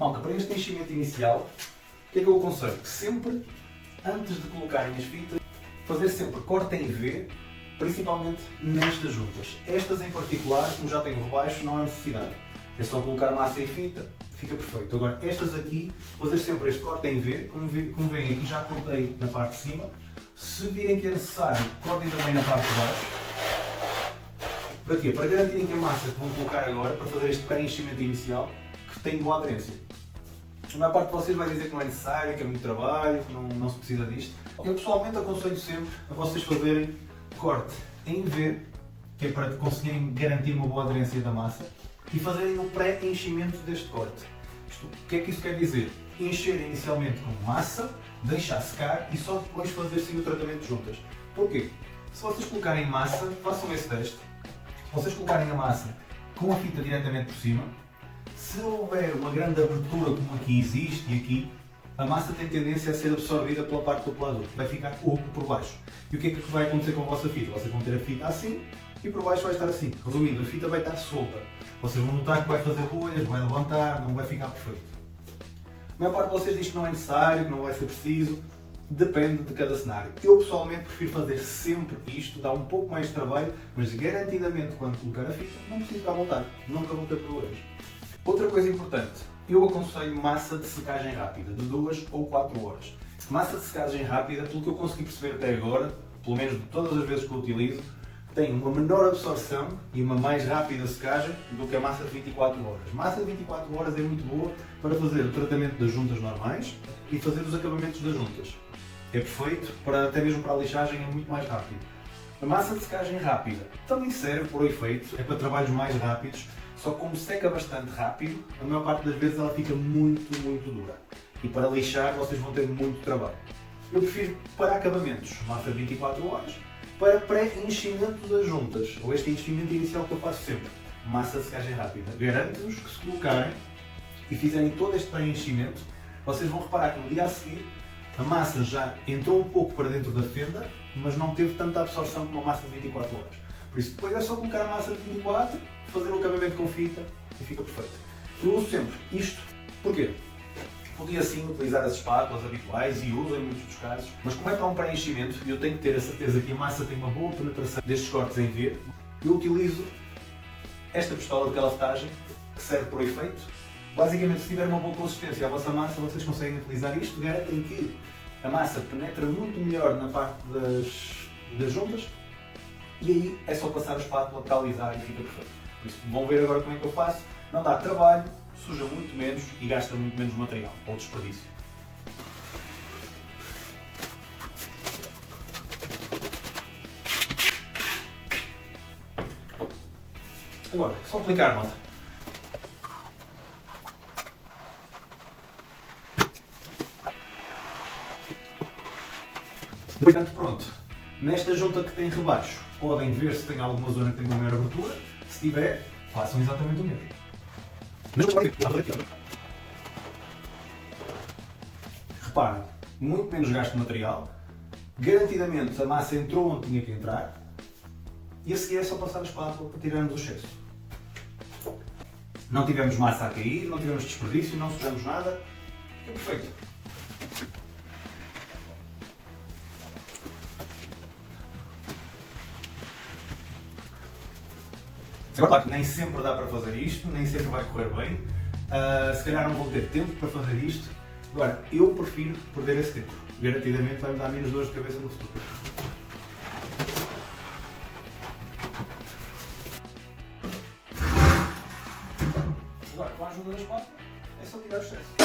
Malta, para este enchimento inicial, o que é que eu aconselho? Que sempre, antes de colocarem as fitas, fazer sempre corte em V, principalmente nestas juntas. Estas em particular, como já tenho rebaixo, não há necessidade. É só colocar massa e fita, fica perfeito. Agora, estas aqui, fazer sempre este corte em V, como veem aqui já cortei na parte de cima. Se virem que é necessário, cortem também na parte de baixo. Para quê? Para garantirem que a massa que vão colocar agora, para fazer este preenchimento inicial, que tem boa aderência. A maior parte de vocês vai dizer que não é necessário, que é muito trabalho, que não se precisa disto. Eu pessoalmente aconselho sempre a vocês fazerem corte em V, que é para conseguirem garantir uma boa aderência da massa, e fazerem o pré-enchimento deste corte. O que é que isso quer dizer? Encher inicialmente com massa, deixar secar e só depois fazer sim o tratamento de juntas. Porquê? Se vocês colocarem massa, façam esse teste. Se vocês colocarem a massa com a fita diretamente por cima, se houver uma grande abertura como aqui existe e aqui, a massa tem tendência a ser absorvida pela parte do pelador, vai ficar oco por baixo. E o que é que vai acontecer com a vossa fita? Vocês vão ter a fita assim e por baixo vai estar assim. Resumindo, a fita vai estar solta. Vocês vão notar que vai fazer bolhas, vai levantar, não vai ficar perfeito. A maior parte de vocês diz que não é necessário, que não vai ser preciso. Depende de cada cenário. Eu pessoalmente prefiro fazer sempre isto, dá um pouco mais de trabalho, mas garantidamente quando colocar a fita não preciso ficar à vontade, nunca vou ter problemas. Outra coisa importante, eu aconselho massa de secagem rápida, de 2 ou 4 horas. Massa de secagem rápida, pelo que eu consegui perceber até agora, pelo menos de todas as vezes que eu utilizo, tem uma menor absorção e uma mais rápida secagem do que a massa de 24 horas. Massa de 24 horas é muito boa para fazer o tratamento das juntas normais e fazer os acabamentos das juntas. É perfeito, até mesmo para a lixagem é muito mais rápido. A massa de secagem rápida também serve por efeito, é para trabalhos mais rápidos, só que como seca bastante rápido, a maior parte das vezes ela fica muito dura. E para lixar vocês vão ter muito trabalho. Eu prefiro para acabamentos, massa de 24 horas, para pré-enchimento das juntas, ou este enchimento inicial que eu faço sempre, massa de secagem rápida. Garanto-vos que se colocarem e fizerem todo este pré-enchimento, vocês vão reparar que no dia a seguir a massa já entrou um pouco para dentro da fenda, mas não teve tanta absorção como a massa de 24 horas. Por isso depois é só colocar a massa de 24, fazer o acabamento com fita e fica perfeito. Eu uso sempre isto, porquê? Podia sim utilizar as espátulas habituais e uso em muitos dos casos, mas como é para um preenchimento e eu tenho que ter a certeza que a massa tem uma boa penetração destes cortes em V, eu utilizo esta pistola de calafetagem que serve por efeito. Basicamente, se tiver uma boa consistência a vossa massa, vocês conseguem utilizar isto, garantem que a massa penetra muito melhor na parte das juntas e aí é só passar a espátula para alisar e fica perfeito. Por isso, vão ver agora como é que eu faço. Não dá trabalho, suja muito menos e gasta muito menos material, ou desperdício. Agora, só aplicar, malta. Portanto, pronto. Nesta junta que tem rebaixo, podem ver se tem alguma zona que tem uma maior abertura. Se tiver, façam exatamente o mesmo. Reparem, muito menos gasto de material, garantidamente a massa entrou onde tinha que entrar e a seguir é só passar a espátula para tirarmos o excesso. Não tivemos massa a cair, não tivemos desperdício, não sujamos nada, é perfeito. Agora, nem sempre dá para fazer isto, nem sempre vai correr bem, se calhar não vou ter tempo para fazer isto. Agora, eu prefiro perder esse tempo, garantidamente vai-me dar menos dores de cabeça no futuro. Agora, com a ajuda da espátula, é só tirar o excesso.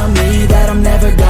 about me that I'm never gonna